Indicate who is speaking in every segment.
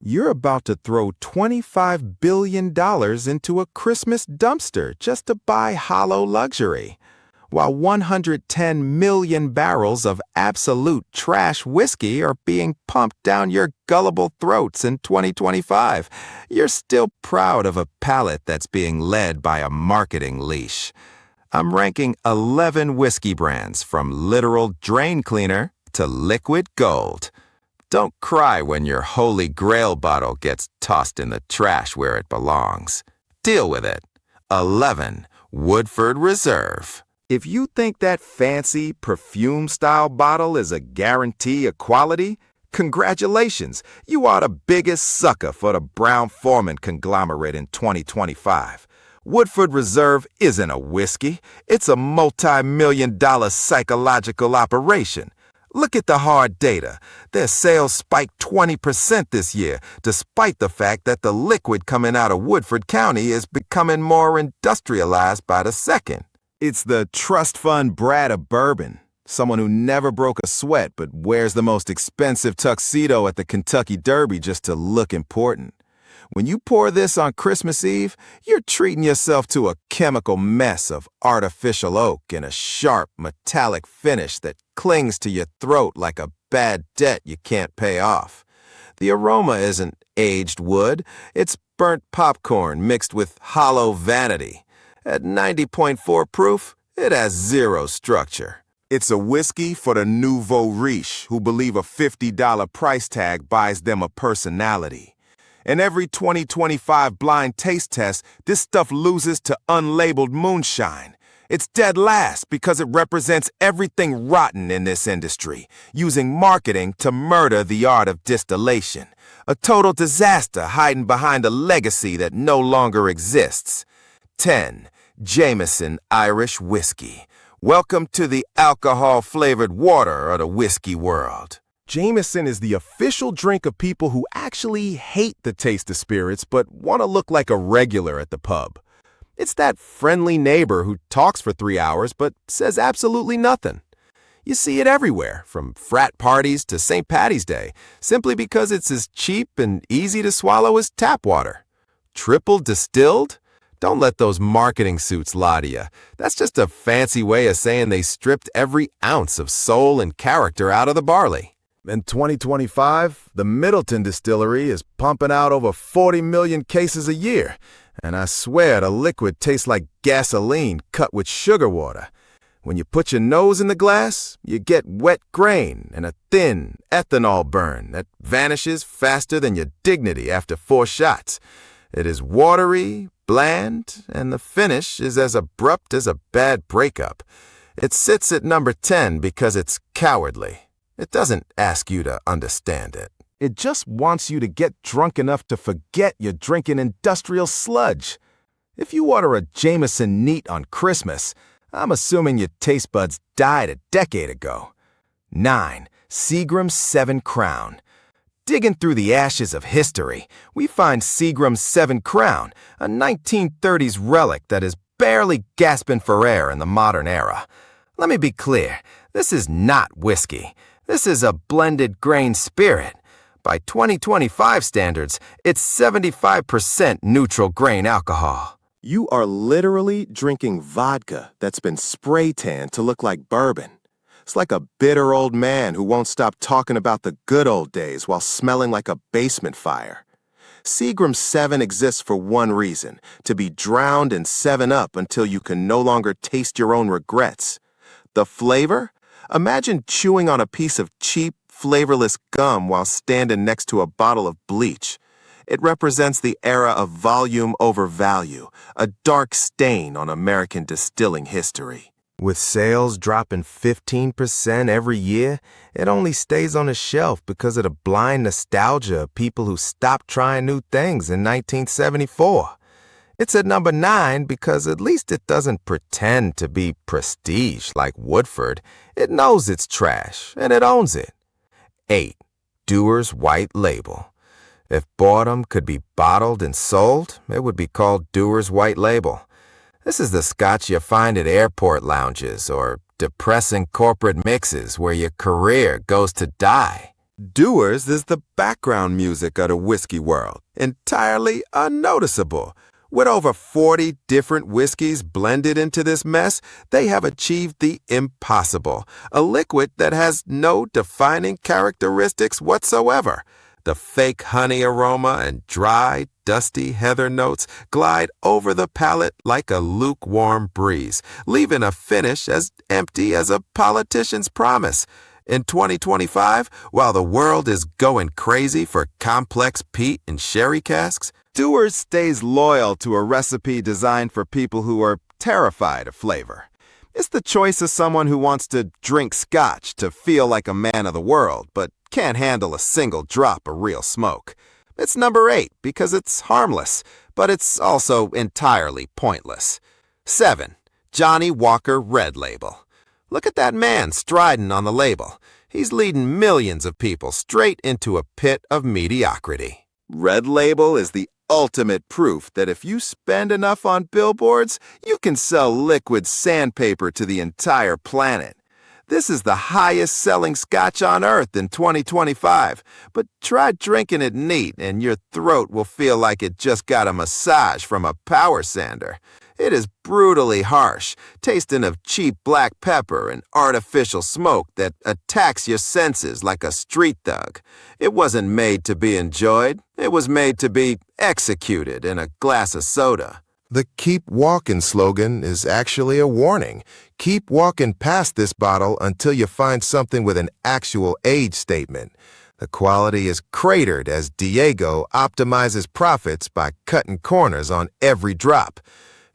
Speaker 1: You're about to throw $25 billion into a Christmas dumpster just to buy hollow luxury, while 110 million barrels of absolute trash whiskey are being pumped down your gullible throats in 2025. You're still proud of a palate that's being led by a marketing leash. I'm ranking 11 whiskey brands from literal drain cleaner to liquid gold. Don't cry when your Holy Grail bottle gets tossed in the trash where it belongs. Deal with it. 11. Woodford Reserve. If you think that fancy perfume-style bottle is a guarantee of quality, congratulations. You are the biggest sucker for the Brown-Forman conglomerate in 2025. Woodford Reserve isn't a whiskey. It's a multi-million-dollar psychological operation. Look at the hard data. Their sales spiked 20% this year, despite the fact that the liquid coming out of Woodford County is becoming more industrialized by the second. It's the trust fund brat of bourbon, someone who never broke a sweat but wears the most expensive tuxedo at the Kentucky Derby just to look important. When you pour this on Christmas Eve, you're treating yourself to a chemical mess of artificial oak and a sharp, metallic finish that clings to your throat like a bad debt you can't pay off. The aroma isn't aged wood, it's burnt popcorn mixed with hollow vanity. At 90.4 proof, it has zero structure. It's a whiskey for the nouveau riche who believe a $50 price tag buys them a personality. In every 2025 blind taste test, this stuff loses to unlabeled moonshine. It's dead last because it represents everything rotten in this industry, using marketing to murder the art of distillation. A total disaster hiding behind a legacy that no longer exists. 10. Jameson Irish Whiskey. Welcome to the alcohol-flavored water of the whiskey world. Jameson is the official drink of people who actually hate the taste of spirits but want to look like a regular at the pub. It's that friendly neighbor who talks for 3 hours but says absolutely nothing. You see it everywhere, from frat parties to St. Paddy's Day, simply because it's as cheap and easy to swallow as tap water. Triple distilled? Don't let those marketing suits lie to you. That's just a fancy way of saying they stripped every ounce of soul and character out of the barley. In 2025, the Middleton Distillery is pumping out over 40 million cases a year, and I swear the liquid tastes like gasoline cut with sugar water. When you put your nose in the glass, you get wet grain and a thin ethanol burn that vanishes faster than your dignity after 4 shots. It is watery, bland, and the finish is as abrupt as a bad breakup. It sits at number 10 because it's cowardly. It doesn't ask you to understand it. It just wants you to get drunk enough to forget you're drinking industrial sludge. If you order a Jameson neat on Christmas, I'm assuming your taste buds died a decade ago. 9. Seagram's 7 Crown. Digging through the ashes of history, we find Seagram's 7 Crown, a 1930s relic that is barely gasping for air in the modern era. Let me be clear, this is not whiskey. This is a blended grain spirit. By 2025 standards, it's 75% neutral grain alcohol. You are literally drinking vodka that's been spray tanned to look like bourbon. It's like a bitter old man who won't stop talking about the good old days while smelling like a basement fire. Seagram's 7 exists for one reason, to be drowned in 7-Up until you can no longer taste your own regrets. The flavor? Imagine chewing on a piece of cheap, flavorless gum while standing next to a bottle of bleach. It represents the era of volume over value, a dark stain on American distilling history. With sales dropping 15% every year, it only stays on the shelf because of the blind nostalgia of people who stopped trying new things in 1974. It's at number 9 because at least it doesn't pretend to be prestige like Woodford. It knows it's trash, and it owns it. 8. Dewar's White Label. If boredom could be bottled and sold, it would be called Dewar's White Label. This is the scotch you find at airport lounges or depressing corporate mixes where your career goes to die. Dewar's is the background music of the whiskey world, entirely unnoticeable. With over 40 different whiskeys blended into this mess, they have achieved the impossible, a liquid that has no defining characteristics whatsoever. The fake honey aroma and dry, dusty heather notes glide over the palate like a lukewarm breeze, leaving a finish as empty as a politician's promise. In 2025, while the world is going crazy for complex peat and sherry casks, Dewar's stays loyal to a recipe designed for people who are terrified of flavor. It's the choice of someone who wants to drink scotch to feel like a man of the world, but can't handle a single drop of real smoke. It's number 8 because it's harmless, but it's also entirely pointless. 7. Johnny Walker Red Label. Look at that man striding on the label. He's leading millions of people straight into a pit of mediocrity. Red Label is the ultimate proof that if you spend enough on billboards, you can sell liquid sandpaper to the entire planet. This is the highest-selling scotch on earth in 2025, but try drinking it neat and your throat will feel like it just got a massage from a power sander. It is brutally harsh, tasting of cheap black pepper and artificial smoke that attacks your senses like a street thug. It wasn't made to be enjoyed. It was made to be executed in a glass of soda. The Keep Walking slogan is actually a warning. Keep walking past this bottle until you find something with an actual age statement. The quality is cratered as Diego optimizes profits by cutting corners on every drop.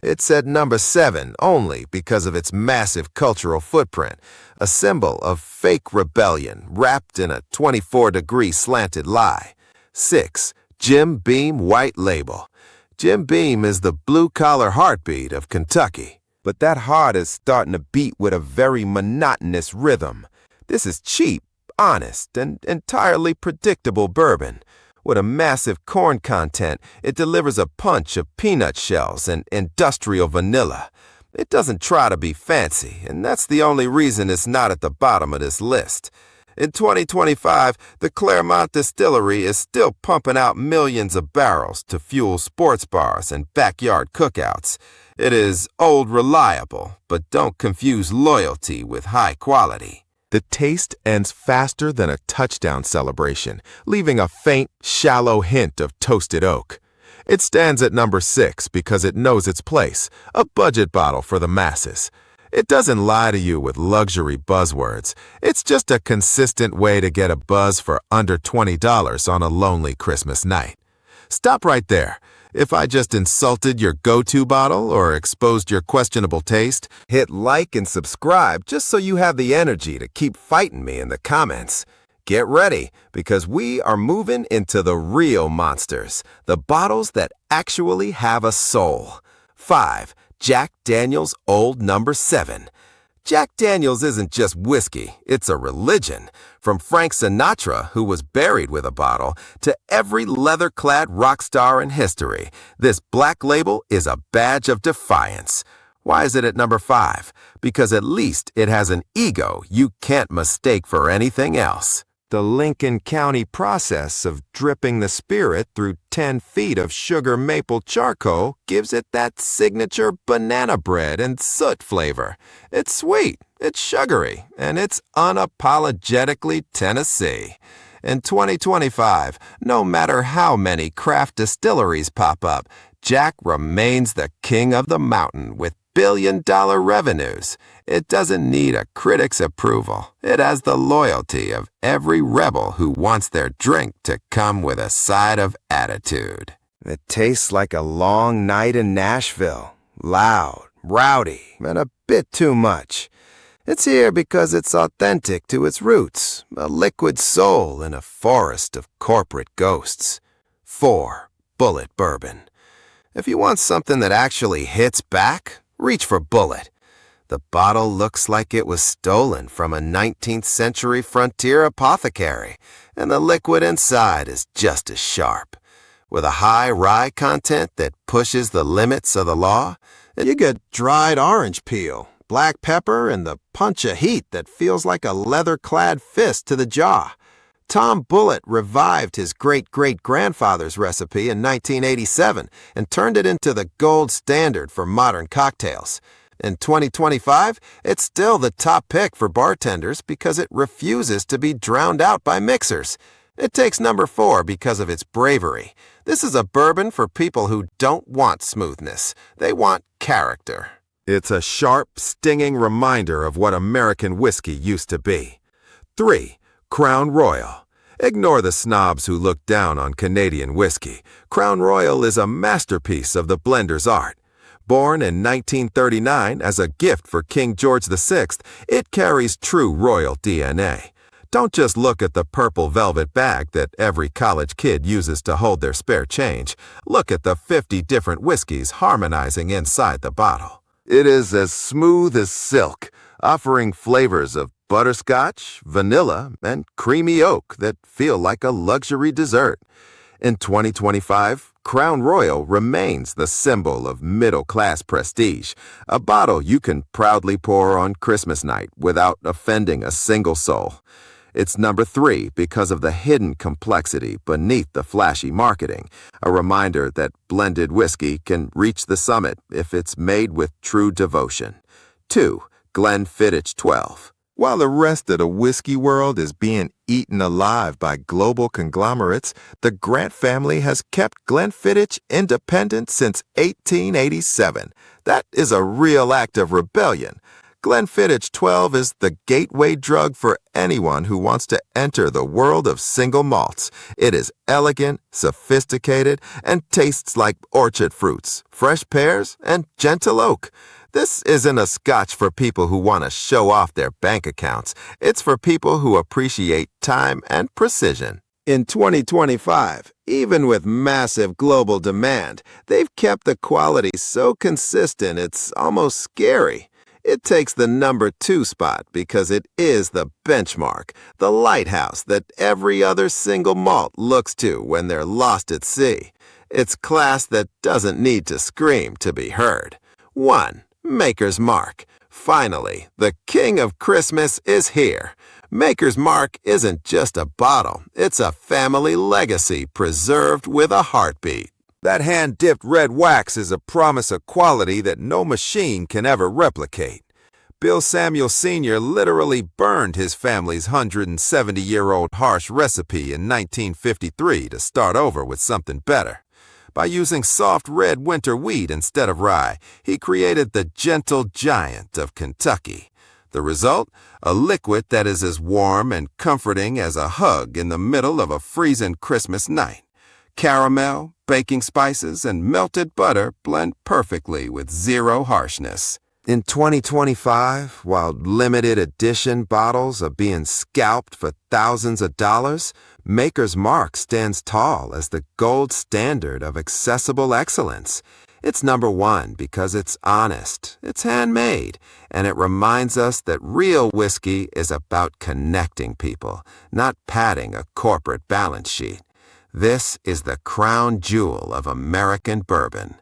Speaker 1: It's at number 7 only because of its massive cultural footprint, a symbol of fake rebellion wrapped in a 24-degree slanted lie. 6. Jim Beam White Label. Jim Beam is the blue-collar heartbeat of Kentucky, but that heart is starting to beat with a very monotonous rhythm. This is cheap, honest, and entirely predictable bourbon. With a massive corn content, it delivers a punch of peanut shells and industrial vanilla. It doesn't try to be fancy, and that's the only reason it's not at the bottom of this list. In 2025, the Claremont Distillery is still pumping out millions of barrels to fuel sports bars and backyard cookouts. It is old reliable, but don't confuse loyalty with high quality. The taste ends faster than a touchdown celebration, leaving a faint, shallow hint of toasted oak. It stands at number 6 because it knows its place, a budget bottle for the masses. It doesn't lie to you with luxury buzzwords. It's just a consistent way to get a buzz for under $20 on a lonely Christmas night. Stop right there. If I just insulted your go-to bottle or exposed your questionable taste, hit like and subscribe just so you have the energy to keep fighting me in the comments. Get ready, because we are moving into the real monsters, the bottles that actually have a soul. 5. Jack Daniel's Old No. 7. Jack Daniel's isn't just whiskey, it's a religion. From Frank Sinatra, who was buried with a bottle, to every leather-clad rock star in history, this black label is a badge of defiance. Why is it at number 5? Because at least it has an ego you can't mistake for anything else. The Lincoln County process of dripping the spirit through 10 feet of sugar maple charcoal gives it that signature banana bread and soot flavor. It's sweet, it's sugary, and it's unapologetically Tennessee. In 2025, no matter how many craft distilleries pop up, Jack remains the king of the mountain with billion-dollar revenues. It doesn't need a critic's approval. It has the loyalty of every rebel who wants their drink to come with a side of attitude. It tastes like a long night in Nashville. Loud, rowdy, and a bit too much. It's here because it's authentic to its roots, a liquid soul in a forest of corporate ghosts. 4. Bullet Bourbon. If you want something that actually hits back, reach for Bullet. The bottle looks like it was stolen from a 19th century frontier apothecary, and the liquid inside is just as sharp. With a high rye content that pushes the limits of the law, you get dried orange peel, black pepper, and the punch of heat that feels like a leather-clad fist to the jaw.
Speaker 2: Tom Bullitt revived his great-great-grandfather's recipe in 1987 and turned it into the gold standard for modern cocktails. In 2025, it's still the top pick for bartenders because it refuses to be drowned out by mixers. It takes number 4 because of its bravery. This is a bourbon for people who don't want smoothness. They want character.
Speaker 1: It's a sharp, stinging reminder of what American whiskey used to be. 3. Crown Royal. Ignore the snobs who look down on Canadian whiskey. Crown Royal is a masterpiece of the blender's art. Born in 1939 as a gift for King George VI, it carries true royal DNA. Don't just look at the purple velvet bag that every college kid uses to hold their spare change. Look at the 50 different whiskeys harmonizing inside the bottle. It is as smooth as silk, offering flavors of butterscotch, vanilla, and creamy oak that feel like a luxury dessert. In 2025, Crown Royal remains the symbol of middle-class prestige, a bottle you can proudly pour on Christmas night without offending a single soul. It's number 3 because of the hidden complexity beneath the flashy marketing, a reminder that blended whiskey can reach the summit if it's made with true devotion. 2. Glenfiddich 12. While the rest of the whiskey world is being eaten alive by global conglomerates, the Grant family has kept Glenfiddich independent since 1887. That is a real act of rebellion. Glenfiddich 12 is the gateway drug for anyone who wants to enter the world of single malts. It is elegant, sophisticated, and tastes like orchard fruits, fresh pears, and gentle oak. This isn't a scotch for people who want to show off their bank accounts. It's for people who appreciate time and precision. In 2025, even with massive global demand, they've kept the quality so consistent it's almost scary. It takes the number 2 spot because it is the benchmark, the lighthouse that every other single malt looks to when they're lost at sea. It's class that doesn't need to scream to be heard. 1. Maker's Mark. Finally, the king of Christmas is here. Maker's Mark isn't just a bottle, it's a family legacy preserved with a heartbeat. That hand-dipped red wax is a promise of quality that no machine can ever replicate. Bill Samuel Sr. literally burned his family's 170-year-old harsh recipe in 1953 to start over with something better. By using soft red winter wheat instead of rye, he created the gentle giant of Kentucky. The result? A liquid that is as warm and comforting as a hug in the middle of a freezing Christmas night. Caramel, baking spices, and melted butter blend perfectly with zero harshness. In 2025, while limited edition bottles are being scalped for thousands of dollars, Maker's Mark stands tall as the gold standard of accessible excellence. It's number 1 because it's honest, it's handmade, and it reminds us that real whiskey is about connecting people, not padding a corporate balance sheet. This is the crown jewel of American bourbon.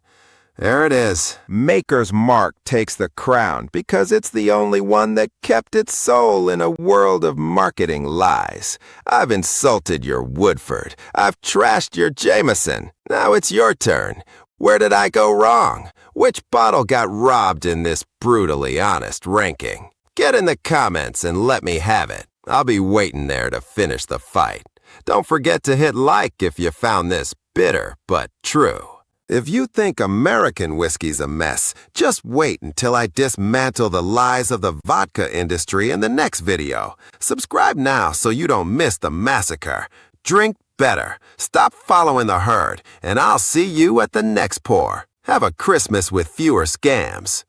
Speaker 1: There it is. Maker's Mark takes the crown because it's the only one that kept its soul in a world of marketing lies. I've insulted your Woodford. I've trashed your Jameson. Now it's your turn. Where did I go wrong? Which bottle got robbed in this brutally honest ranking? Get in the comments and let me have it. I'll be waiting there to finish the fight. Don't forget to hit like if you found this bitter but true. If you think American whiskey's a mess, just wait until I dismantle the lies of the vodka industry in the next video. Subscribe now so you don't miss the massacre. Drink better, stop following the herd, and I'll see you at the next pour. Have a Christmas with fewer scams.